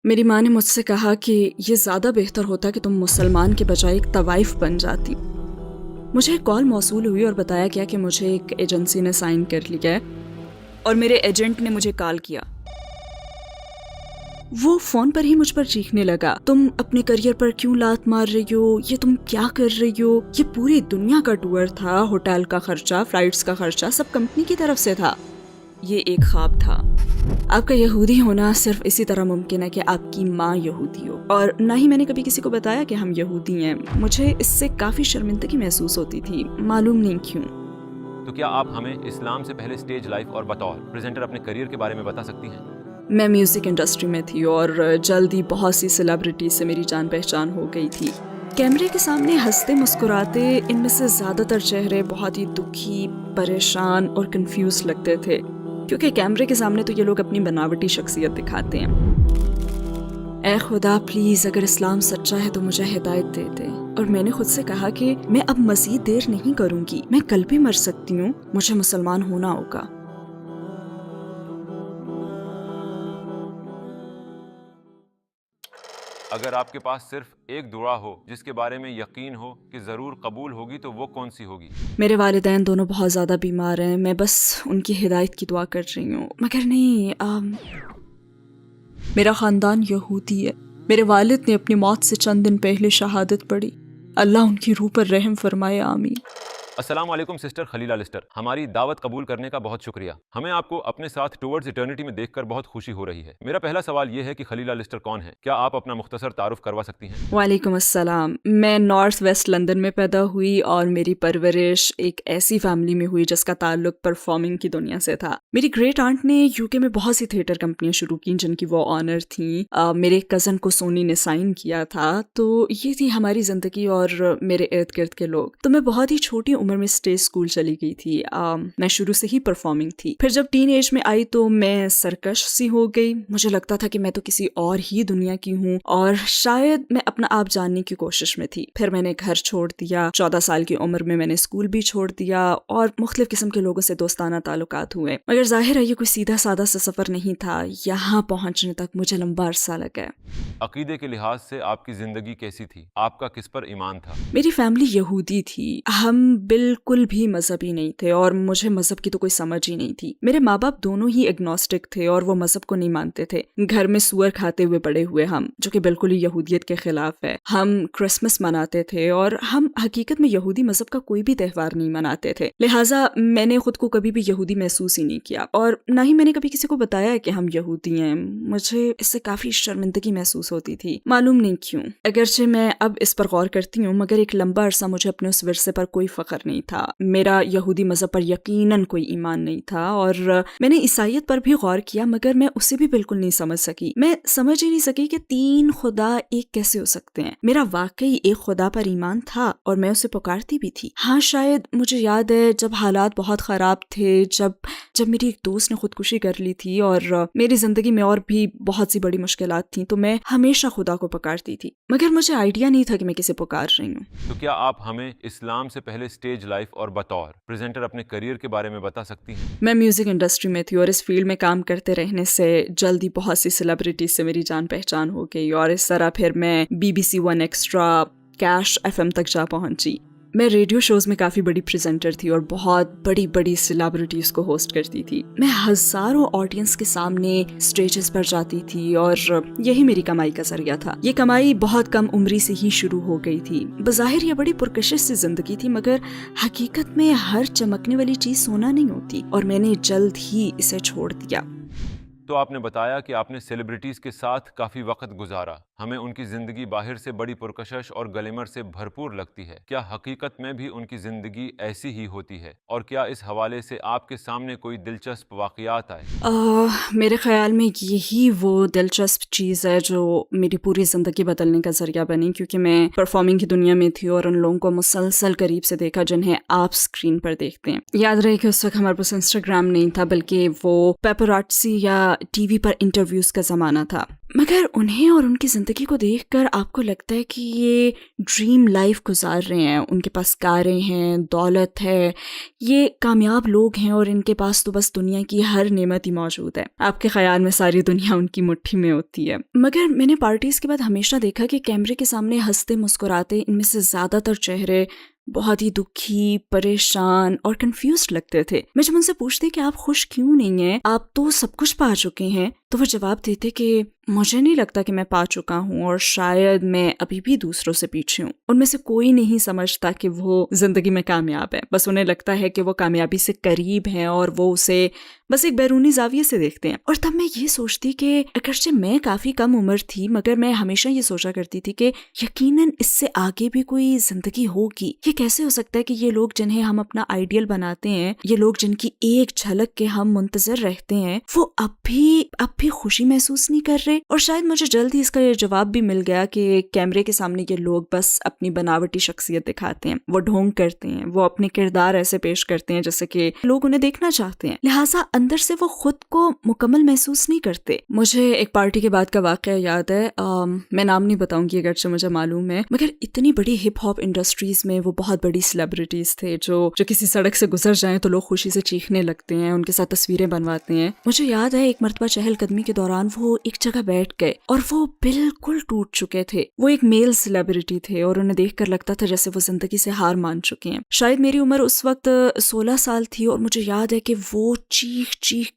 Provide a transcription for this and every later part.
میری ماں نے مجھ سے کہا کہ یہ زیادہ بہتر ہوتا کہ تم مسلمان کے بجائے ایک طوائف بن جاتی. مجھے ایک کال موصول ہوئی اور بتایا گیا کہ مجھے ایک ایجنسی نے سائن کر لیا ہے اور میرے ایجنٹ نے مجھے کال کیا. وہ فون پر ہی مجھ پر چیخنے لگا, تم اپنے کریئر پر کیوں لات مار رہی ہو, یہ تم کیا کر رہی ہو. یہ پوری دنیا کا ٹور تھا, ہوٹل کا خرچہ, فلائٹس کا خرچہ سب کمپنی کی طرف سے تھا. یہ ایک خواب تھا. آپ کا یہودی ہونا صرف اسی طرح ممکن ہے کہ آپ کی ماں یہودی ہو, اور نہ ہی میں نے کبھی کسی کو بتایا کہ ہم یہودی ہیں. مجھے اس سے کافی شرمندگی محسوس ہوتی تھی, معلوم نہیں کیوں. تو کیا آپ ہمیں اسلام سے پہلے اسٹیج لائف اور بطور پریزنٹر اپنے کریئر کے بارے میں بتا سکتی ہیں؟ میں میوزک انڈسٹری میں تھی اور جلد ہی بہت سی سیلیبریٹی سے میری جان پہچان ہو گئی تھی. کیمرے کے سامنے ہنستے مسکراتے ان میں سے زیادہ تر چہرے بہت ہی دکھی, پریشان اور کنفیوز لگتے تھے, کیونکہ کیمرے کے سامنے تو یہ لوگ اپنی بناوٹی شخصیت دکھاتے ہیں. اے خدا پلیز اگر اسلام سچا ہے تو مجھے ہدایت دے دے. اور میں نے خود سے کہا کہ میں اب مزید دیر نہیں کروں گی, میں کل بھی مر سکتی ہوں, مجھے مسلمان ہونا ہوگا. اگر آپ کے پاس صرف ایک دعا ہو جس کے بارے میں یقین ہو کہ ضرور قبول ہوگی تو وہ کون سی ہوگی؟ میرے والدین دونوں بہت زیادہ بیمار ہیں, میں بس ان کی ہدایت کی دعا کر رہی ہوں. مگر نہیں, میرا خاندان یہودی ہے. میرے والد نے اپنی موت سے چند دن پہلے شہادت پڑھی. اللہ ان کی روح پر رحم فرمائے, آمین. السلام علیکم سسٹر خلیلہ لسٹر, ہماری دعوت قبول کرنے کا بہت شکریہ. ہمیں آپ کو اپنے ساتھ ٹورڈز ایٹرنٹی میں دیکھ کر بہت خوشی ہو رہی ہے. میرا پہلا سوال یہ ہے کہ خلیلہ لسٹر کون ہے؟ کیا آپ اپنا مختصر تعارف کروا سکتی ہیں؟ وعلیکم السلام. میں نارتھ ویسٹ لندن میں پیدا ہوئی اور میری پرورش ایک ایسی فیملی میں ہوئی جس کا تعلق پرفارمنگ کی دنیا سے تھا. میری گریٹ آنٹ نے یو کے میں بہت سی تھیٹر کمپنیاں شروع کی جن کی وہ آنر تھیں. میرے کزن کو سونی نے سائن کیا تھا. تو یہ تھی ہماری زندگی اور میرے ارد گرد کے لوگ. تو میں بہت ہی چھوٹی عمر میں اسٹیج اسکول چلی گئی تھی. میں شروع سے ہی پرفارمنگ تھی. پھر جب ٹین ایج میں آئی تو میں سرکش سی ہو گئی. مجھے لگتا تھا کہ میں تو کسی اور ہی دنیا کی ہوں اور شاید میں اپنا آپ جاننے کی کوشش میں تھی. پھر میں نے گھر چھوڑ دیا. 14 سال کی عمر میں نے اسکول بھی چھوڑ دیا اور مختلف قسم کے لوگوں سے دوستانہ تعلقات ہوئے. مگر ظاہر ہے یہ کوئی سیدھا سادہ سا سفر نہیں تھا. یہاں پہنچنے تک مجھے لمبا عرصہ لگا. عقیدے کے لحاظ سے آپ کی زندگی کیسی تھی؟ آپ کا کس پر ایمان تھا؟ میری فیملی یہودی تھی. ہم بالکل بھی مذہبی نہیں تھے اور مجھے مذہب کی تو کوئی سمجھ ہی نہیں تھی. میرے ماں باپ دونوں ہی ایگنوسٹک تھے اور وہ مذہب کو نہیں مانتے تھے. گھر میں سور کھاتے ہوئے بڑے ہوئے ہم, جو کہ بالکل ہی یہودیت کے خلاف ہے. ہم کرسمس مناتے تھے اور ہم حقیقت میں یہودی مذہب کا کوئی بھی تہوار نہیں مناتے تھے. لہٰذا میں نے خود کو کبھی بھی یہودی محسوس ہی نہیں کیا اور نہ ہی میں نے کبھی کسی کو بتایا کہ ہم یہودی ہیں. مجھے اس سے کافی شرمندگی محسوس ہوتی تھی, معلوم نہیں کیوں. اگرچہ میں اب اس پر غور کرتی ہوں مگر ایک لمبا عرصہ مجھے اپنے اس ورثے پر کوئی فخر نہیں تھا. میرا یہودی مذہب پر یقیناً کوئی ایمان نہیں تھا اور میں نے عیسائیت پر بھی غور کیا مگر میں اسے بھی بالکل نہیں سمجھ سکی. میں سمجھ ہی نہیں سکی کہ 3 خدا ایک کیسے ہو سکتے ہیں. میرا واقعی ایک خدا پر ایمان تھا اور میں اسے پکارتی بھی تھی. ہاں شاید مجھے یاد ہے جب حالات بہت خراب تھے, جب میری ایک دوست نے خودکشی کر لی تھی اور میری زندگی میں اور بھی بہت سی بڑی مشکلات تھیں, تو میں ہمیشہ خدا کو پکارتی تھی مگر مجھے آئیڈیا نہیں تھا کہ میں کسے پکار رہی ہوں. تو کیا آپ ہمیں اسلام سے پہلے اسٹیج لائف اور بطور پریزنٹر اپنے کریئر کے بارے میں بتا سکتی ہیں؟ میں میوزک انڈسٹری میں تھی اور اس فیلڈ میں کام کرتے رہنے سے جلدی بہت سی سیلیبریٹیز سے میری جان پہچان ہو گئی اور اس طرح پھر میں BBC 1 ایکسٹرا, کیش FM تک جا پہنچی. میں ریڈیو شوز میں کافی بڑی پریزنٹر تھی اور بہت بڑی بڑی سیلیبریٹیز کو ہوسٹ کرتی تھی. میں ہزاروں آڈینس کے سامنے اسٹیجز پر جاتی تھی اور یہی میری کمائی کا ذریعہ تھا. یہ کمائی بہت کم عمری سے ہی شروع ہو گئی تھی. بظاہر یہ بڑی پرکشش سی زندگی تھی مگر حقیقت میں ہر چمکنے والی چیز سونا نہیں ہوتی اور میں نے جلد ہی اسے چھوڑ دیا. تو آپ نے بتایا کہ آپ نے سیلیبریٹیز کے ساتھ کافی وقت گزارا. ہمیں ان کی زندگی باہر سے بڑی پرکشش اور گلیمر سے بھرپور لگتی ہے. کیا حقیقت میں بھی ان کی زندگی ایسی ہی ہوتی ہے؟ اور کیا اس حوالے سے آپ کے سامنے کوئی دلچسپ واقعات آئے؟ میرے خیال میں یہی وہ دلچسپ چیز ہے جو میری پوری زندگی بدلنے کا ذریعہ بنی, کیونکہ میں پرفارمنگ کی دنیا میں تھی اور ان لوگوں کو مسلسل قریب سے دیکھا جنہیں آپ اسکرین پر دیکھتے ہیں. یاد رہے کہ اس وقت ہمارے پاس انسٹاگرام نہیں تھا بلکہ وہ پیپرازی یا TV پر انٹرویوز کا زمانہ تھا. مگر انہیں اور ان کی زندگی کو دیکھ کر آپ کو لگتا ہے کہ یہ ڈریم لائف گزار رہے ہیں، ان کے پاس کاریں ہیں، دولت ہے، یہ کامیاب لوگ ہیں اور ان کے پاس تو بس دنیا کی ہر نعمت ہی موجود ہے۔ آپ کے خیال میں ساری دنیا ان کی مٹھی میں ہوتی ہے۔ مگر میں نے پارٹیز کے بعد ہمیشہ دیکھا کہ کیمرے کے سامنے ہنستے مسکراتے ان میں سے زیادہ تر چہرے بہت ہی دکھی، پریشان اور کنفیوزڈ لگتے تھے۔ میں جب ان سے پوچھتی کہ آپ خوش کیوں نہیں ہیں، آپ تو سب کچھ پا چکے ہیں، تو وہ جواب دیتے کہ مجھے نہیں لگتا کہ میں پا چکا ہوں اور شاید میں ابھی بھی دوسروں سے پیچھے ہوں۔ ان میں سے کوئی نہیں سمجھتا کہ وہ زندگی میں کامیاب ہے، بس انہیں لگتا ہے کہ وہ کامیابی سے قریب ہیں اور وہ اسے بس ایک بیرونی زاویے سے دیکھتے ہیں۔ اور تب میں یہ سوچتی کہ اگرچہ میں کافی کم عمر تھی مگر میں ہمیشہ یہ سوچا کرتی تھی کہ یقیناً اس سے آگے بھی کوئی زندگی ہوگی۔ یہ کیسے ہو سکتا ہے کہ یہ لوگ جنہیں ہم اپنا آئیڈیل بناتے ہیں، یہ لوگ جن کی ایک جھلک کے ہم منتظر رہتے ہیں، وہ اب بھی خوشی محسوس نہیں کر رہے؟ اور شاید مجھے جلد ہی اس کا یہ جواب بھی مل گیا کہ کیمرے کے سامنے یہ لوگ بس اپنی بناوٹی شخصیت دکھاتے ہیں، وہ ڈھونگ کرتے ہیں، وہ اپنے کردار ایسے پیش کرتے ہیں جیسے کہ لوگ انہیں دیکھنا چاہتے ہیں، لہٰذا اندر سے وہ خود کو مکمل محسوس نہیں کرتے۔ مجھے ایک پارٹی کے بعد کا واقعہ یاد ہے، میں نام نہیں بتاؤں گی اگرچہ مجھے معلوم ہے، مگر اتنی بڑی ہپ ہاپ انڈسٹریز میں وہ بہت بڑی سیلیبریٹیز تھے جو کسی سڑک سے گزر جائیں تو لوگ خوشی سے چیخنے لگتے ہیں، ان کے ساتھ تصویریں بنواتے ہیں۔ مجھے یاد ہے ایک مرتبہ چہل قدمی کے دوران وہ ایک جگہ بیٹھ گئے اور وہ بالکل ٹوٹ چکے تھے۔ وہ ایک میل سیلیبریٹی تھے اور انہیں دیکھ کر لگتا تھا جیسے وہ زندگی سے ہار مان چکے ہیں۔ شاید میری عمر اس وقت 16 سال تھی اور مجھے یاد ہے کہ وہ چیخ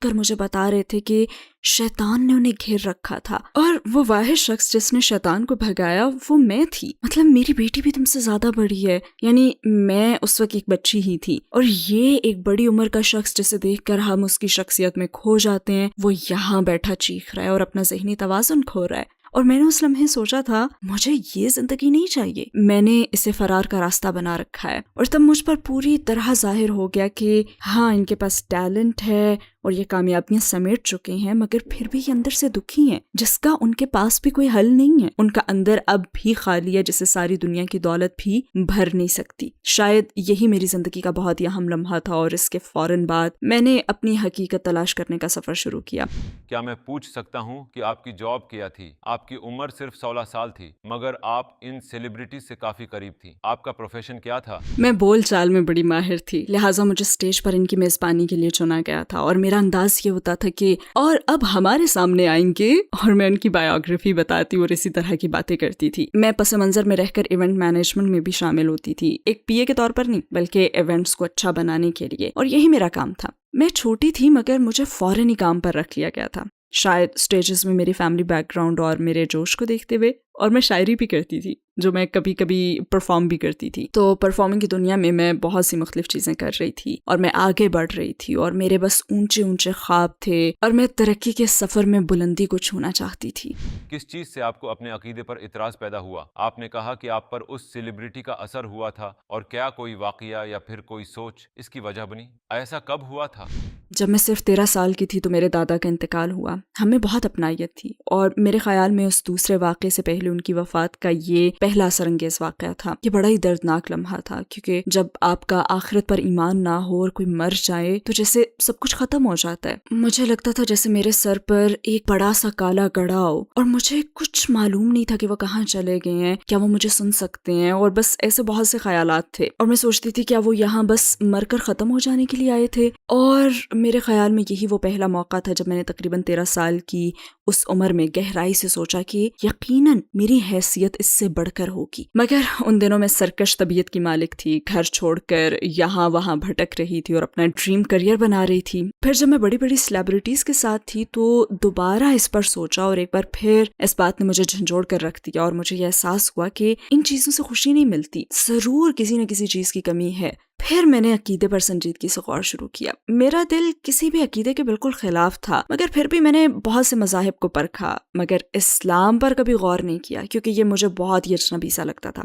کر مجھے بتا رہے تھے کہ شیطان نے انہیں گھیر رکھا تھا اور وہ واحد شخص جس نے شیطان کو بھگایا وہ میں تھی۔ مطلب میری بیٹی بھی تم سے زیادہ بڑی ہے، یعنی میں اس وقت ایک بچی ہی تھی، اور یہ ایک بڑی عمر کا شخص جسے دیکھ کر ہم اس کی شخصیت میں کھو جاتے ہیں، وہ یہاں بیٹھا چیخ رہا ہے اور اپنا ذہنی توازن کھو رہا ہے۔ اور میں نے اس لمحے سوچا تھا مجھے یہ زندگی نہیں چاہیے، میں نے اسے فرار کا راستہ بنا رکھا ہے۔ اور تب مجھ پر پوری طرح ظاہر ہو گیا کہ ہاں ان کے پاس ٹیلنٹ ہے اور یہ کامیابیاں سمیٹ چکے ہیں، مگر پھر بھی یہ اندر سے دکھی ہیں، جس کا ان کے پاس بھی کوئی حل نہیں ہے۔ ان کا اندر اب بھی خالی ہے جسے ساری دنیا کی دولت بھی بھر نہیں سکتی۔ شاید یہی میری زندگی کا بہت ہی اہم لمحہ تھا اور اس کے فوراً بعد میں نے اپنی حقیقت تلاش کرنے کا سفر شروع کیا۔ کیا میں پوچھ سکتا ہوں کہ آپ کی جاب کیا تھی؟ آپ کی عمر صرف 16 سال تھی مگر آپ ان سیلیبریٹیز سے کافی قریب تھی۔ آپ کا پروفیشن کیا تھا؟ میں بول چال میں بڑی ماہر تھی، لہٰذا مجھے اسٹیج پر ان کی میزبانی کے لیے چنا گیا تھا اور میرا انداز یہ ہوتا تھا کہ اور اب ہمارے سامنے آئیں گے، اور میں ان کی بایوگرافی بتاتی اور اسی طرح کی باتیں کرتی تھی۔ میں پس منظر میں رہ کر ایونٹ مینجمنٹ میں بھی شامل ہوتی تھی، ایک پی اے کے طور پر نہیں بلکہ ایونٹس کو اچھا بنانے کے لیے، اور یہی میرا کام تھا۔ میں چھوٹی تھی مگر مجھے فوراً ہی کام پر رکھ لیا گیا تھا، شاید اسٹیجز میں میری فیملی بیک گراؤنڈ اور میرے جوش کو دیکھتے ہوئے، اور میں شاعری بھی کرتی تھی جو میں کبھی کبھی پرفارم بھی کرتی تھی۔ تو پرفارمنگ کی دنیا میں میں بہت سی مختلف چیزیں کر رہی تھی اور میں آگے بڑھ رہی تھی اور میرے بس اونچے اونچے خواب تھے اور میں ترقی کے سفر میں بلندی کو چھونا چاہتی تھی۔ کس چیز سے آپ کو اپنے عقیدے پر اعتراض پیدا ہوا؟ آپ نے کہا کہ آپ پر اس سیلیبریٹی کا اثر ہوا تھا، اور کیا کوئی واقعہ یا پھر کوئی سوچ اس کی وجہ بنی؟ ایسا کب ہوا تھا؟ جب میں صرف 13 سال کی تھی تو میرے دادا کا انتقال ہوا۔ ہمیں بہت اپنائیت تھی اور میرے خیال میں اس دوسرے واقعے سے پہلے ان کی وفات کا یہ پہلا اثر انگیز واقعہ تھا۔ یہ بڑا ہی دردناک لمحہ تھا کیونکہ جب آپ کا آخرت پر ایمان نہ ہو اور کوئی مر جائے تو جیسے سب کچھ ختم ہو جاتا ہے۔ مجھے لگتا تھا جیسے میرے سر پر ایک بڑا سا کالا گڑھا ہو اور مجھے کچھ معلوم نہیں تھا کہ وہ کہاں چلے گئے ہیں، کیا وہ مجھے سن سکتے ہیں، اور بس ایسے بہت سے خیالات تھے۔ اور میں سوچتی تھی کیا وہ یہاں بس مر کر ختم ہو جانے کے لیے آئے تھے؟ اور میرے خیال میں یہی وہ پہلا موقع تھا جب میں نے تقریباً 13 سال کی اس عمر میں گہرائی سے سوچا کہ یقیناً میری حیثیت اس سے بڑھ کر ہوگی۔ مگر ان دنوں میں سرکش طبیعت کی مالک تھی، گھر چھوڑ کر یہاں وہاں بھٹک رہی تھی اور اپنا ڈریم کریئر بنا رہی تھی۔ پھر جب میں بڑی بڑی سیلیبریٹیز کے ساتھ تھی تو دوبارہ اس پر سوچا اور ایک بار پھر اس بات نے مجھے جھنجھوڑ کر رکھ دیا اور مجھے یہ احساس ہوا کہ ان چیزوں سے خوشی نہیں ملتی، ضرور کسی نہ کسی چیز کی کمی ہے۔ پھر میں نے عقیدے پر سنجیدگی سے غور شروع کیا۔ میرا دل کسی بھی عقیدے کے بالکل خلاف تھا، مگر پھر بھی میں نے بہت سے مذاہب کو پرکھا، مگر اسلام پر کبھی غور نہیں کیا کیونکہ یہ مجھے بہت ہی اجنبی سا لگتا تھا۔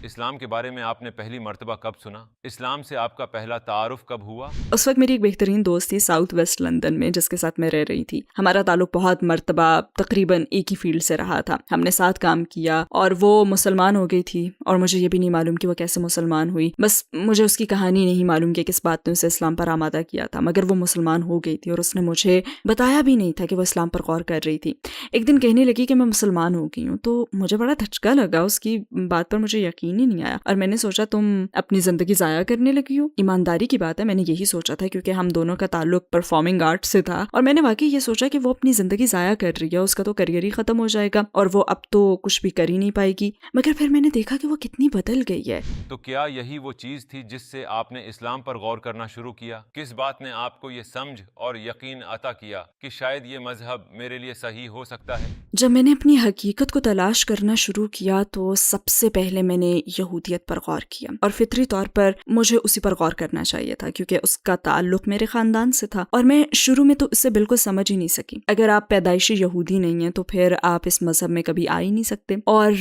اسلام کے بارے میں آپ نے پہلی مرتبہ کب سنا؟ اسلام سے آپ کا پہلا تعارف کب ہوا؟ اس وقت میری ایک بہترین دوست تھی ساؤتھ ویسٹ لندن میں جس کے ساتھ میں رہ رہی تھی۔ ہمارا تعلق بہت مرتبہ تقریباً ایک ہی فیلڈ سے رہا تھا، ہم نے ساتھ کام کیا اور وہ مسلمان ہو گئی تھی اور مجھے یہ بھی نہیں معلوم کہ وہ کیسے مسلمان ہوئی، بس مجھے اس کی کہانی کہانی نہیں معلوم کہ کس بات نے اسے اسلام پر آمادہ کیا تھا، مگر وہ مسلمان ہو گئی تھی اور اس نے مجھے بتایا بھی نہیں تھا کہ وہ اسلام پر غور کر رہی تھی۔ ایک دن کہنے لگی کہ میں مسلمان ہو گئی ہوں، تو مجھے بڑا دھچکا لگا، اس کی بات پر مجھے یقین ہی نہیں آیا اور میں نے سوچا تم اپنی زندگی ضائع کرنے لگی ہو۔ ایمانداری کی بات ہے، میں نے یہی سوچا تھا کیونکہ ہم دونوں کا تعلق پرفارمنگ آرٹ سے تھا، اور میں نے واقعی یہ سوچا کہ وہ اپنی زندگی ضائع کر رہی ہے، اس کا تو کریئر ہی ختم ہو جائے گا اور وہ اب تو کچھ بھی کر ہی نہیں پائے گی۔ مگر پھر میں نے دیکھا کہ وہ کتنی بدل گئی ہے۔ تو کیا یہی وہ چیز تھی جس سے آپ نے اسلام پر غور کرنا شروع کیا؟ کس بات نے آپ کو یہ سمجھ اور یقین عطا کیا کہ شاید یہ مذہب میرے لیے صحیح ہو سکتا ہے؟ جب میں نے اپنی حقیقت کو تلاش کرنا شروع کیا تو سب سے پہلے میں نے یہودیت پر غور کیا، اور فطری طور پر مجھے اسی پر غور کرنا چاہیے تھا کیونکہ اس کا تعلق میرے خاندان سے تھا، اور میں شروع میں تو اسے بالکل سمجھ ہی نہیں سکی۔ اگر آپ پیدائشی یہودی نہیں ہیں تو پھر آپ اس مذہب میں کبھی آ ہی نہیں سکتے۔ اور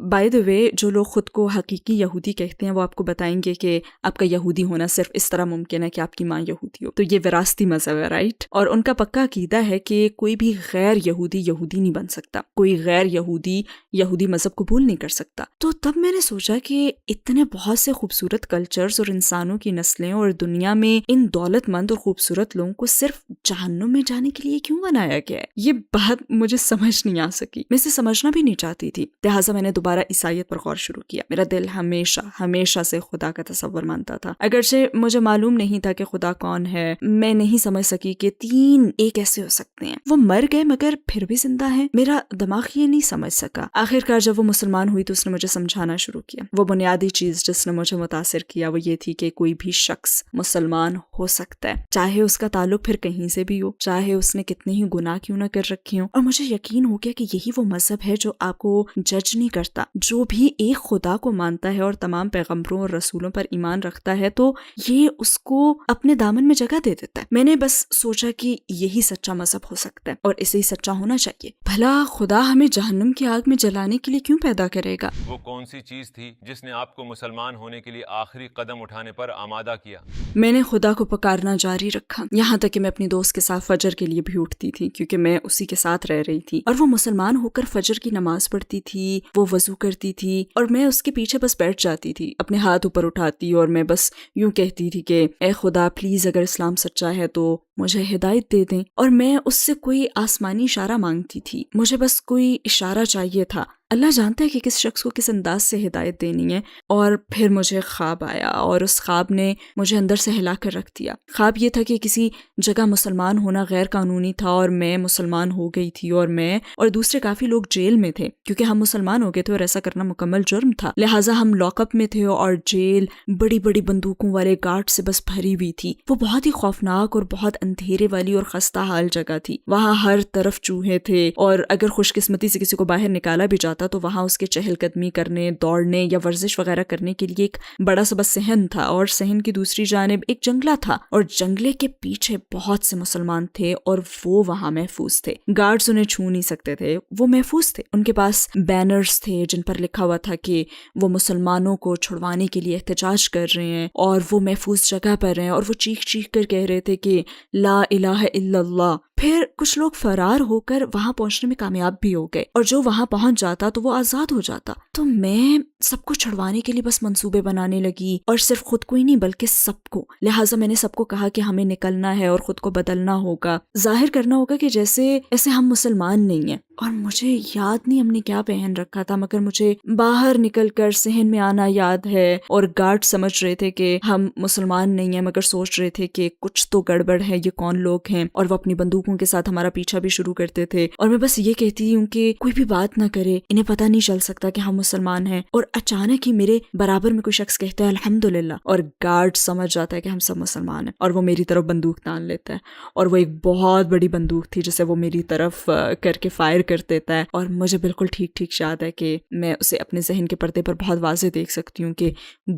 بائی دی وے، جو لوگ خود کو حقیقی یہودی کہتے ہیں وہ آپ کو بتائیں گے کہ آپ کا یہودی ہونا صرف اس طرح ممکن ہے کہ آپ کی ماں یہودی ہو، تو یہ وراثتی مذہب ہے، رائٹ؟ اور ان کا پکا عقیدہ ہے کہ کوئی بھی غیر یہودی یہودی نہیں بن سکتا، کوئی غیر یہودی یہودی مذہب قبول نہیں کر سکتا۔ تو تب میں نے سوچا کہ اتنے بہت سے خوبصورت کلچرز اور انسانوں کی نسلیں اور دنیا میں ان دولت مند اور خوبصورت لوگوں کو صرف جہنم میں جانے کے لیے کیوں بنایا گیا ہے؟ یہ بات مجھے سمجھ نہیں آ سکی، میں اسے سمجھنا بھی نہیں چاہتی تھی۔ لہٰذا میں نے دوبارہ عیسائیت پر غور شروع کیا۔ میرا دل ہمیشہ سے خدا کا تصور مانتا تھا، اگرچہ مجھے معلوم نہیں تھا کہ خدا کون ہے۔ میں نہیں سمجھ سکی کہ تین ایک ایسے ہو سکتے ہیں، وہ مر گئے مگر پھر بھی زندہ ہیں۔ میرا دماغ یہ نہیں سمجھ سکا۔ آخرکار جب وہ مسلمان ہوئی تو اس نے مجھے سمجھانا شروع کیا۔ وہ بنیادی چیز جس نے مجھے متاثر کیا وہ یہ تھی کہ کوئی بھی شخص مسلمان ہو سکتا ہے، چاہے اس کا تعلق پھر کہیں سے بھی ہو، چاہے اس نے کتنے ہی گناہ کیوں نہ کر رکھے ہوں۔ اور مجھے یقین ہو گیا کہ یہی وہ مذہب ہے جو آپ کو جج نہیں کرتا۔ جو بھی ایک خدا کو مانتا ہے اور تمام پیغمبروں اور رسولوں پر ایمان رکھتا ہے تو یہ اس کو اپنے دامن میں جگہ دے دیتا ہے۔ میں نے بس سوچا کہ یہی سچا مذہب ہو سکتا ہے اور اسے ہی سچا ہونا چاہیے۔ بھلا خدا ہمیں جہنم کی آگ میں جلانے کے لیے کیوں پیدا کرے گا؟ وہ کون سی چیز تھی جس نے آپ کو مسلمان ہونے کے لیے آخری قدم اٹھانے پر آمادہ کیا؟ میں نے خدا کو پکارنا جاری رکھا، یہاں تک کہ میں اپنی دوست کے ساتھ فجر کے لیے بھی اٹھتی تھی کیونکہ میں اسی کے ساتھ رہ رہی تھی، اور وہ مسلمان ہو کر فجر کی نماز پڑھتی تھی، وہ وضو کرتی تھی اور میں اس کے پیچھے بس بیٹھ جاتی تھی، اپنے ہاتھ اوپر اٹھاتی اور میں بس یوں کہتی تھی کہ اے خدا پلیز اگر اسلام سچا ہے تو مجھے ہدایت دے دیں، اور میں اس سے کوئی آسمانی اشارہ مانگتی تھی، مجھے بس کوئی اشارہ چاہیے تھا۔ اللہ جانتا ہے کہ کس شخص کو کس انداز سے ہدایت دینی ہے۔ اور پھر مجھے خواب آیا اور اس خواب نے مجھے اندر سے ہلا کر رکھ دیا۔ خواب یہ تھا کہ کسی جگہ مسلمان ہونا غیر قانونی تھا اور میں مسلمان ہو گئی تھی، اور میں اور دوسرے کافی لوگ جیل میں تھے کیونکہ ہم مسلمان ہو گئے تھے اور ایسا کرنا مکمل جرم تھا۔ لہٰذا ہم لاک اپ میں تھے اور جیل بڑی بڑی بندوقوں والے گارڈ سے بس بھری ہوئی تھی۔ وہ بہت ہی خوفناک اور بہت اندھیرے والی اور خستہ حال جگہ تھی۔ وہاں ہر طرف چوہے تھے، اور اگر خوش قسمتی سے کسی کو باہر نکالا بھی جاتا تو وہاں اس کے چہل قدمی کرنے، دوڑنے یا ورزش وغیرہ کرنے کے لیے ایک بڑا سا بس صحن تھا، اور صحن کی دوسری جانب ایک جنگلہ تھا، اور جنگلے کے پیچھے بہت سے مسلمان تھے اور وہ وہاں محفوظ تھے۔ گارڈز انہیں چھو نہیں سکتے تھے، وہ محفوظ تھے۔ ان کے پاس بینرز تھے جن پر لکھا ہوا تھا کہ وہ مسلمانوں کو چھڑوانے کے لیے احتجاج کر رہے ہیں اور وہ محفوظ جگہ پر ہیں، اور وہ چیخ چیخ کر کہہ رہے تھے کہ لا الہ الا اللہ۔ پھر کچھ لوگ فرار ہو کر وہاں پہنچنے میں کامیاب بھی ہو گئے، اور جو وہاں پہنچ جاتا تو وہ آزاد ہو جاتا۔ تو میں سب کو چھڑوانے کے لیے بس منصوبے بنانے لگی، اور صرف خود کو ہی نہیں بلکہ سب کو۔ لہٰذا میں نے سب کو کہا کہ ہمیں نکلنا ہے اور خود کو بدلنا ہوگا، ظاہر کرنا ہوگا کہ ایسے ہم مسلمان نہیں ہیں۔ اور مجھے یاد نہیں ہم نے کیا پہن رکھا تھا، مگر مجھے باہر نکل کر صحن میں آنا یاد ہے، اور گارڈ سمجھ رہے تھے کہ ہم مسلمان نہیں ہیں مگر سوچ رہے تھے کہ کچھ تو گڑبڑ ہے، یہ کون لوگ ہیں، اور وہ اپنی بندوقوں کے ساتھ ہمارا پیچھا بھی شروع کرتے تھے، اور میں بس یہ کہتی ہوں کہ کوئی بھی بات نہ کرے، انہیں پتہ نہیں چل سکتا کہ ہم مسلمان ہیں۔ اور اچانک ہی میرے برابر میں کوئی شخص کہتا ہے الحمدللہ، اور گارڈ سمجھ جاتا ہے کہ ہم سب مسلمان ہیں، اور وہ میری طرف بندوق تان لیتا ہے، اور وہ ایک بہت بڑی بندوق تھی جسے وہ میری طرف کر کے فائر کر دیتا ہے، اور مجھے بالکل ٹھیک یاد ہے کہ میں اسے اپنے ذہن کے پردے پر بہت واضح دیکھ سکتی ہوں کہ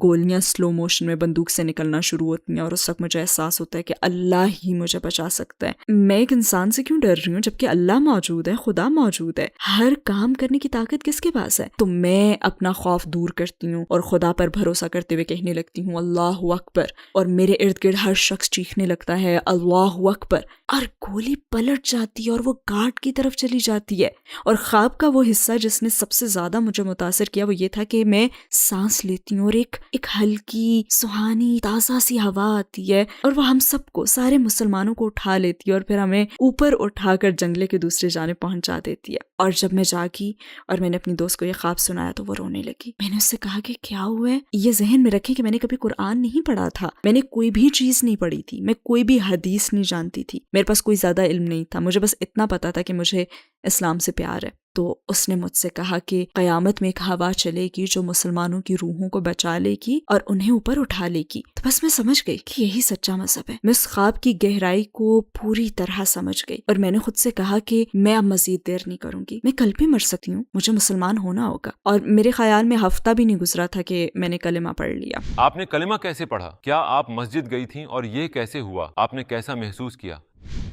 گولیاں سلو موشن میں بندوق سے نکلنا شروع ہوتی ہیں، اور اس وقت مجھے احساس ہوتا ہے کہ اللہ ہی مجھے بچا سکتا ہے۔ میں ایک انسان سے کیوں ڈر رہی ہوں جبکہ اللہ موجود ہے، خدا موجود ہے، ہر کام کرنے کی طاقت طاقت کس کے پاس ہے؟ تو میں اپنا خوف دور کرتی ہوں اور خدا پر بھروسہ کرتے ہوئے کہنے لگتی ہوں اللہ اکبر، اور میرے ارد گرد ہر شخص چیخنے لگتا ہے اللہ اکبر، اور گولی پلٹ جاتی ہے اور وہ گارڈ کی طرف چلی جاتی ہے۔ اور خواب کا وہ حصہ جس نے سب سے زیادہ مجھے متاثر کیا وہ یہ تھا کہ میں سانس لیتی ہوں اور ایک ہلکی سہانی تازہ سی ہوا آتی ہے اور وہ ہم سب کو، سارے مسلمانوں کو اٹھا لیتی ہے اور پھر ہمیں اوپر اٹھا کر جنگلے کے دوسرے جانب پہنچا دیتی ہے۔ اور جب میں جاگی اور میں نے اپنی دوست کو یہ خواب سنایا تو وہ رونے لگی۔ میں نے اس سے کہا کہ کیا ہوا ہے؟ یہ ذہن میں رکھیں کہ میں نے کبھی قرآن نہیں پڑھا تھا، میں نے کوئی بھی چیز نہیں پڑھی تھی، میں کوئی بھی حدیث نہیں جانتی تھی، میرے پاس کوئی زیادہ علم نہیں تھا، مجھے بس اتنا پتا تھا کہ مجھے اسلام سے پیار ہے۔ تو اس نے مجھ سے کہا کہ قیامت میں ایک ہوا چلے گی جو مسلمانوں کی روحوں کو بچا لے گی اور انہیں اوپر اٹھا لے گی۔ تو بس میں سمجھ گئی کہ یہی سچا مذہب ہے۔ میں اس خواب کی گہرائی کو پوری طرح سمجھ گئی اور میں نے خود سے کہا کہ میں اب مزید دیر نہیں کروں گی، میں کل بھی مر سکتی ہوں، مجھے مسلمان ہونا ہوگا۔ اور میرے خیال میں ہفتہ بھی نہیں گزرا تھا کہ میں نے کلمہ پڑھ لیا۔ آپ نے کلمہ کیسے پڑھا؟ کیا آپ مسجد گئی تھیں اور یہ کیسے ہوا؟ آپ نے کیسا محسوس کیا؟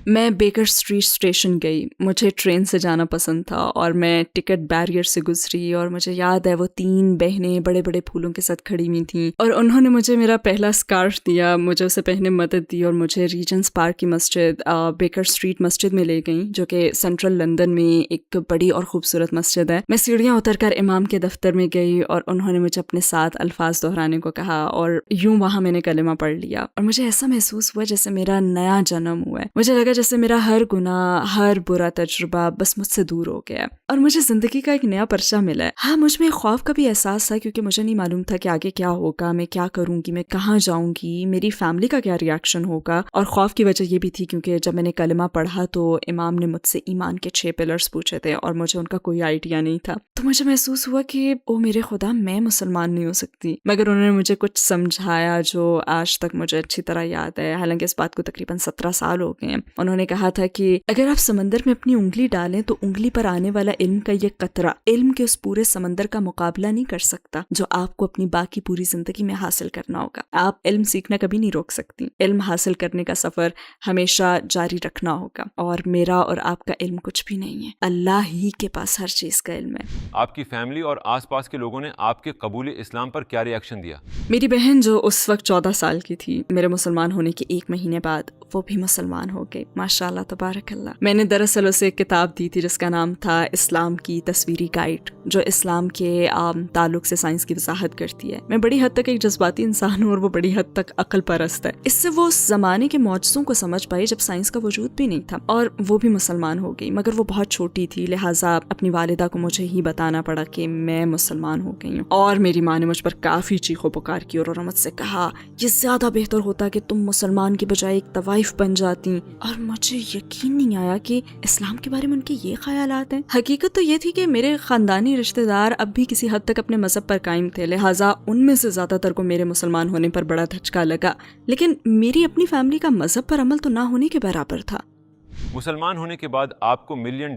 میں بیکر اسٹریٹ اسٹیشن گئی، مجھے ٹرین سے جانا پسند تھا اور میں ٹکٹ بیریئر سے گزری اور مجھے یاد ہے وہ 3 بہنیں بڑے بڑے پھولوں کے ساتھ کھڑی ہوئی تھیں اور انہوں نے مجھے میرا پہلا اسکارف دیا، مجھے اسے پہننے مدد دی اور مجھے ریجنس پارک کی مسجد، بیکر اسٹریٹ مسجد میں لے گئیں جو کہ سینٹرل لندن میں ایک بڑی اور خوبصورت مسجد ہے۔ میں سیڑھیاں اتر کر امام کے دفتر میں گئی اور انہوں نے مجھے اپنے ساتھ الفاظ دہرانے کو کہا اور یوں وہاں میں نے کلمہ پڑھ لیا اور مجھے ایسا محسوس ہوا جیسے میرا نیا جنم ہوا ہے۔ مجھے لگا جیسے میرا ہر گناہ، ہر برا تجربہ بس مجھ سے دور ہو گیا اور مجھے زندگی کا ایک نیا پرچہ ملا ہے۔ ہاں، مجھ میں خوف کا بھی احساس تھا کیونکہ مجھے نہیں معلوم تھا کہ آگے کیا ہوگا، میں کیا کروں گی، میں کہاں جاؤں گی، میری فیملی کا کیا ری ایکشن ہوگا۔ اور خوف کی وجہ یہ بھی تھی کیونکہ جب میں نے کلمہ پڑھا تو امام نے مجھ سے ایمان کے 6 پلرز پوچھے تھے اور مجھے ان کا کوئی آئیڈیا نہیں تھا۔ تو مجھے محسوس ہوا کہ او میرے خدا، میں مسلمان نہیں ہو سکتی، مگر انہوں نے مجھے کچھ سمجھایا جو آج تک مجھے اچھی طرح یاد ہے، حالانکہ اس بات کو تقریباً 17 سال ہو گئے ہیں۔ انہوں نے کہا تھا کہ اگر آپ سمندر میں اپنی انگلی ڈالیں تو انگلی پر آنے والا علم کا یہ قطرہ علم کے اس پورے سمندر کا مقابلہ نہیں کر سکتا جو آپ کو اپنی باقی پوری زندگی میں حاصل کرنا ہوگا۔ آپ علم سیکھنا کبھی نہیں روک سکتی، علم حاصل کرنے کا سفر ہمیشہ جاری رکھنا ہوگا، اور میرا اور آپ کا علم کچھ بھی نہیں ہے، اللہ ہی کے پاس ہر چیز کا علم ہے۔ آپ کی فیملی اور آس پاس کے لوگوں نے آپ کے قبول اسلام پر کیا ری ایکشن دیا؟ میری بہن جو اس وقت 14 سال کی تھی، میرے مسلمان ہونے کے 1 مہینے بعد وہ بھی مسلمان ہو گئی، ماشاء اللہ تبارک اللہ۔ میں نے دراصل اسے ایک کتاب دی تھی جس کا نام تھا اسلام کی تصویری گائیڈ، جو اسلام کے تعلق سے سائنس کی وضاحت کرتی ہے۔ میں بڑی حد تک ایک جذباتی انسان ہوں اور وہ بڑی حد تک عقل پرست ہے، اس سے وہ اس زمانے کے معجزوں کو سمجھ پائی جب سائنس کا وجود بھی نہیں تھا، اور وہ بھی مسلمان ہو گئی، مگر وہ بہت چھوٹی تھی، لہٰذا اپنی والدہ کو مجھے ہی بتانا پڑا کہ میں مسلمان ہو گئی ہوں۔ اور میری ماں نے مجھ پر کافی چیخو پکار کی اور مجھ سے کہا یہ زیادہ بہتر ہوتا کہ تم مسلمان کی بجائے ایک طوائف بن جاتی، اور مجھے یقین نہیں آیا کہ اسلام کے بارے میں ان کے یہ خیالات ہیں۔ حقیقت تو یہ تھی کہ میرے خاندانی رشتہ دار اب بھی کسی حد تک اپنے مذہب پر قائم تھے، لہٰذا ان میں سے زیادہ تر کو میرے مسلمان ہونے پر بڑا دھچکا لگا، لیکن میری اپنی فیملی کا مذہب پر عمل تو نہ ہونے کے برابر تھا۔ مسلمان ہونے کے بعد آپ کو $1 ملین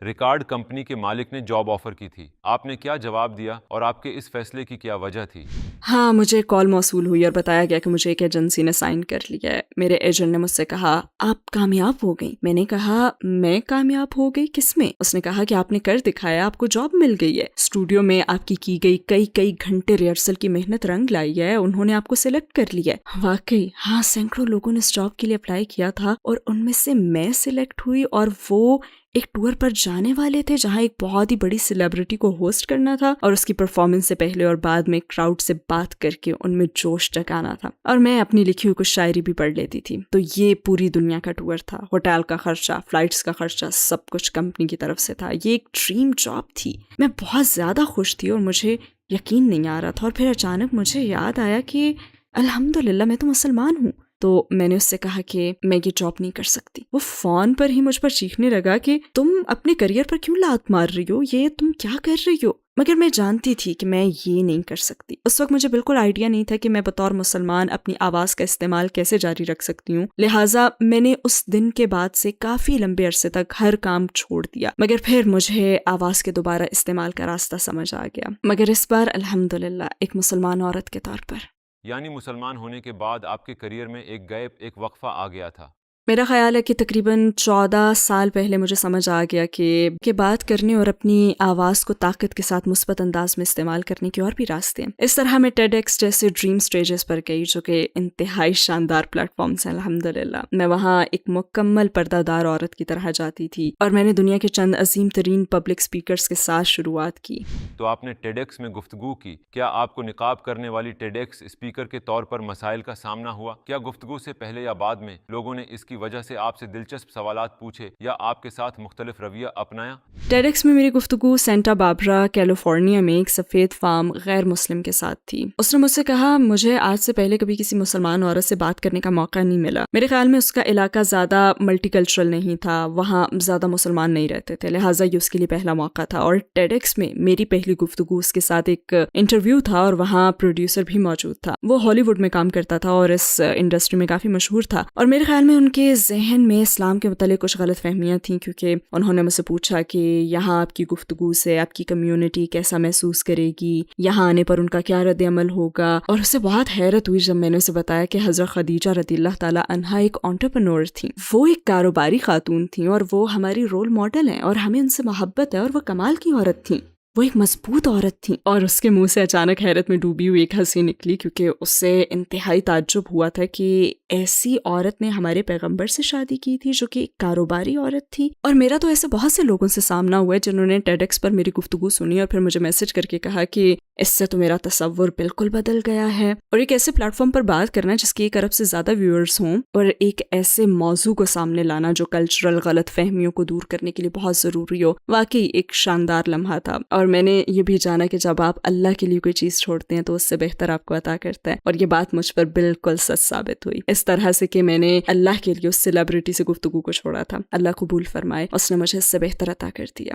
ریکارڈ کمپنی کے مالک نے جاب آفر کی تھی، آپ نے کیا جواب دیا اور آپ کے اس فیصلے کی کیا وجہ تھی؟ ہاں، مجھے کال موصول ہوئی اور بتایا گیا کہ مجھے ایک ایجنسی نے سائن کر لیا ہے۔ میرے ایجنٹ نے مجھ سے کہا آپ کامیاب ہو گئی۔ میں نے کہا میں کامیاب ہو گئی کس میں؟ اس نے کہا کہ آپ نے کر دکھایا، آپ کو جاب مل گئی ہے، اسٹوڈیو میں آپ کی گئی کئی گھنٹے ریہرسل کی محنت رنگ لائی ہے، انہوں نے آپ کو سلیکٹ کر لیا ہے۔ واقعی ہاں، سینکڑوں لوگوں نے اس جاب کے لیے اپلائی کیا تھا اور ان میں سے میں سلیکٹ ہوئی، اور وہ ایک ٹور پر جانے والے تھے جہاں ایک بہت ہی بڑی سیلیبریٹی کو ہوسٹ کرنا تھا اور اس کی پرفارمنس سے پہلے اور بعد میں کراؤڈ سے بات کر کے ان میں جوش جگانا تھا، اور میں اپنی لکھی ہوئی کچھ شاعری بھی پڑھ لیتی تھی۔ تو یہ پوری دنیا کا ٹور تھا، ہوٹل کا خرچہ، فلائٹس کا خرچہ، سب کچھ کمپنی کی طرف سے تھا۔ یہ ایک ڈریم جاب تھی، میں بہت زیادہ خوش تھی اور مجھے یقین نہیں آ رہا تھا، اور پھر اچانک مجھے یاد آیا کہ الحمدللہ میں تو مسلمان ہوں۔ تو میں نے اس سے کہا کہ میں یہ جاب نہیں کر سکتی۔ وہ فون پر ہی مجھ پر چیخنے لگا کہ تم اپنے کریئر پر کیوں لات مار رہی ہو، یہ تم کیا کر رہی ہو؟ مگر میں جانتی تھی کہ میں یہ نہیں کر سکتی۔ اس وقت مجھے بالکل آئیڈیا نہیں تھا کہ میں بطور مسلمان اپنی آواز کا استعمال کیسے جاری رکھ سکتی ہوں، لہٰذا میں نے اس دن کے بعد سے کافی لمبے عرصے تک ہر کام چھوڑ دیا، مگر پھر مجھے آواز کے دوبارہ استعمال کا راستہ سمجھ آ گیا، مگر اس بار الحمدللہ ایک مسلمان عورت کے طور پر۔ یعنی مسلمان ہونے کے بعد آپ کے کریئر میں ایک وقفہ آ گیا تھا۔ میرا خیال ہے کہ تقریباً 14 سال پہلے مجھے سمجھ آ گیا کہ بات کرنے اور اپنی آواز کو طاقت کے ساتھ مثبت انداز میں استعمال کرنے کے اور بھی راستے ہیں. اس طرح میں ٹیڈ ایکس جیسے ڈریم سٹیجز پر گئی جو کہ انتہائی شاندار پلیٹ فارمز ہیں الحمدللہ. میں وہاں ایک مکمل پردہ دار عورت کی طرح جاتی تھی اور میں نے دنیا کے چند عظیم ترین پبلک اسپیکرز کے ساتھ شروعات کی. تو آپ نے ٹیڈ ایکس میں گفتگو کی. کیا آپ کو نقاب کرنے والی ٹیڈ ایکس اسپیکر کے طور پر مسائل کا سامنا ہوا؟ کیا گفتگو سے پہلے یا بعد میں لوگوں نے اس کی وجہ سے آپ سے دلچسپ سوالات پوچھے یا آپ کے ساتھ مختلف رویہ اپنایا؟ ٹیڈ ایکس میں میری گفتگو سینٹا باربرا کیلیفورنیا میں ایک سفید فام غیر مسلم کے ساتھ تھی. اس نے مجھ سے کہا مجھے آج سے پہلے کبھی کسی مسلمان عورت سے بات کرنے کا موقع نہیں ملا. میرے خیال میں اس کا علاقہ زیادہ ملٹی کلچرل نہیں تھا, وہاں زیادہ مسلمان نہیں رہتے تھے, لہٰذا یہ اس کے لیے پہلا موقع تھا. اور ٹیڈ ایکس میں میری پہلی گفتگو اس کے ساتھ ایک انٹرویو تھا اور وہاں پروڈیوسر بھی موجود تھا. وہ ہالی ووڈ میں کام کرتا تھا اور اس انڈسٹری میں کافی مشہور تھا, اور میرے خیال میں ان کے ذہن میں اسلام کے متعلق کچھ غلط فہمیاں تھیں, کیونکہ انہوں نے مجھ سے پوچھا کہ یہاں آپ کی گفتگو سے آپ کی کمیونٹی کیسا محسوس کرے گی, یہاں آنے پر ان کا کیا رد عمل ہوگا. اور اسے بہت حیرت ہوئی جب میں نے اسے بتایا کہ حضرت خدیجہ رضی اللہ تعالیٰ عنہا ایک انٹرپرنور تھیں, وہ ایک کاروباری خاتون تھیں اور وہ ہماری رول ماڈل ہیں اور ہمیں ان سے محبت ہے, اور وہ کمال کی عورت تھیں, وہ ایک مضبوط عورت تھیں. اور اس کے منہ سے اچانک حیرت میں ڈوبی ہوئی ایک ہنسی نکلی, کیونکہ اس سے انتہائی تعجب ہوا تھا کہ ایسی عورت نے ہمارے پیغمبر سے شادی کی تھی جو کہ ایک کاروباری عورت تھی. اور میرا تو ایسے بہت سے لوگوں سے سامنا ہوا ہے جنہوں نے ٹیڈ ایکس پر میری گفتگو سنی اور پھر مجھے میسج کر کے کہا کہ اس سے تو میرا تصور بالکل بدل گیا ہے. اور ایک ایسے پلیٹ فارم پر بات کرنا جس کی 1 ارب سے زیادہ ویورز ہوں, اور ایک ایسے موضوع کو سامنے لانا جو کلچرل غلط فہمیوں کو دور کرنے کے لیے بہت ضروری ہو, واقعی ایک شاندار لمحہ تھا. اور میں نے یہ بھی جانا کہ جب آپ اللہ کے لیے کوئی چیز چھوڑتے ہیں تو اس سے بہتر آپ کو عطا کرتا ہے, اور یہ بات مجھ پر بالکل سچ ثابت ہوئی. اس طرح سے کہ میں نے اللہ کے لیے اس سیلیبریٹی سے گفتگو کو چھوڑا تھا, اللہ قبول فرمائے, اس نے مجھے اس سے بہتر عطا کر دیا.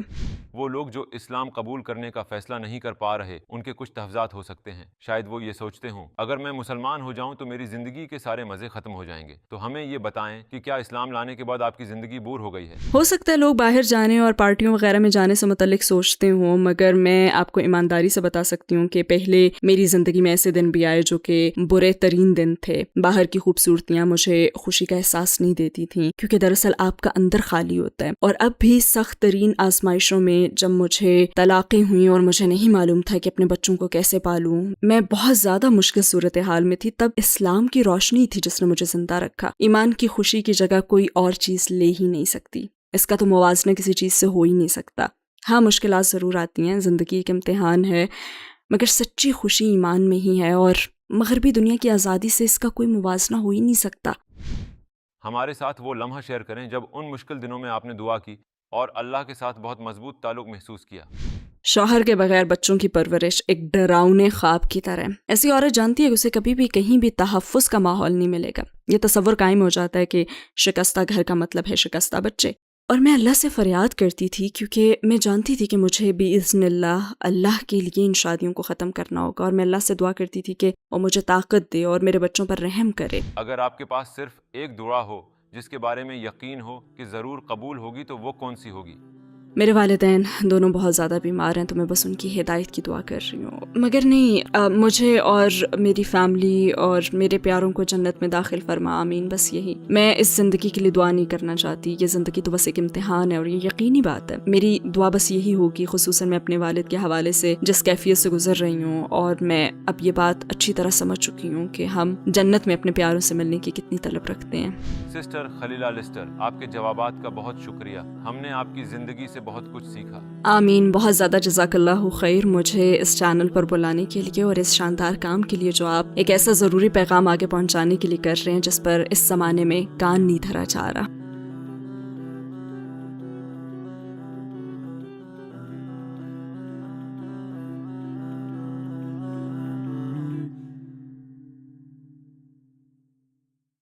وہ لوگ جو اسلام قبول کرنے کا فیصلہ نہیں کر پا رہے, ان کے کچھ تحفظات ہو سکتے ہیں. شاید وہ یہ سوچتے ہوں اگر میں مسلمان ہو جاؤں تو میری زندگی کے سارے مزے ختم ہو جائیں گے. تو ہمیں یہ بتائیں کہ کیا اسلام لانے کے بعد آپ کی زندگی بور ہو گئی ہے؟ ہو سکتا ہے لوگ باہر جانے اور پارٹیوں وغیرہ میں جانے سے متعلق سوچتے ہوں, مگر میں آپ کو ایمانداری سے بتا سکتی ہوں کہ پہلے میری زندگی میں ایسے دن بھی آئے جو کہ برے ترین دن تھے. باہر کی خوبصورتیاں مجھے خوشی کا احساس نہیں دیتی تھیں, کیونکہ دراصل آپ کا اندر خالی ہوتا ہے. اور اب بھی سخت ترین آزمائشوں میں جب مجھے طلاقیں ہوئیں اور مجھے نہیں معلوم تھا کہ اپنے بچوں کو کیسے پالوں, میں بہت زیادہ مشکل صورتحال میں تھی, تب اسلام کی روشنی تھی جس نے مجھے زندہ رکھا. ایمان کی خوشی کی جگہ کوئی اور چیز لے ہی نہیں سکتی, اس کا تو موازنہ کسی چیز سے ہو ہی نہیں سکتا. ہاں مشکلات ضرور آتی ہیں, زندگی ایک امتحان ہے, مگر سچی خوشی ایمان میں ہی ہے, اور مغربی دنیا کی آزادی سے اس کا کوئی موازنہ ہو ہی نہیں سکتا. ہمارے ساتھ وہ لمحہ شیئر کریں جب ان مشکل دنوں میں آپ نے دعا کی اور اللہ کے ساتھ بہت مضبوط تعلق محسوس کیا. شوہر کے بغیر بچوں کی پرورش ایک ڈراؤنے خواب کی طرح ہے. ایسی عورت جانتی ہے کہ اسے کبھی بھی کہیں بھی تحفظ کا ماحول نہیں ملے گا. یہ تصور قائم ہو جاتا ہے کہ شکستہ گھر کا مطلب ہے شکستہ بچے. اور میں اللہ سے فریاد کرتی تھی کیونکہ میں جانتی تھی کہ مجھے باذن اللہ کے لیے ان شادیوں کو ختم کرنا ہوگا, اور میں اللہ سے دعا کرتی تھی کہ وہ مجھے طاقت دے اور میرے بچوں پر رحم کرے. اگر آپ کے پاس صرف ایک دعا ہو جس کے بارے میں یقین ہو کہ ضرور قبول ہوگی تو وہ کون سی ہوگی؟ میرے والدین دونوں بہت زیادہ بیمار ہیں, تو میں بس ان کی ہدایت کی دعا کر رہی ہوں. مگر نہیں, مجھے اور میری فیملی اور میرے پیاروں کو جنت میں داخل فرما, آمین. بس یہی. میں اس زندگی کے لیے دعا نہیں کرنا چاہتی, یہ زندگی تو بس ایک امتحان ہے اور یہ یقینی بات ہے. میری دعا بس یہی ہوگی, خصوصاً میں اپنے والد کے حوالے سے جس کیفیت سے گزر رہی ہوں, اور میں اب یہ بات اچھی طرح سمجھ چکی ہوں کہ ہم جنت میں اپنے پیاروں سے ملنے کی کتنی طلب رکھتے ہیں. سسٹر خلیلہ لسٹر, آپ کے جوابات کا بہت شکریہ, ہم نے آپ کی زندگی سے بہت کچھ سیکھا. آمین. بہت زیادہ جزاک اللہ خیر مجھے اس چینل پر بلانے کے لیے اور اس شاندار کام کے لیے جو آپ ایک ایسا ضروری پیغام آگے پہنچانے کے لیے کر رہے ہیں جس پر اس زمانے میں کان نہیں دھرا جا رہا.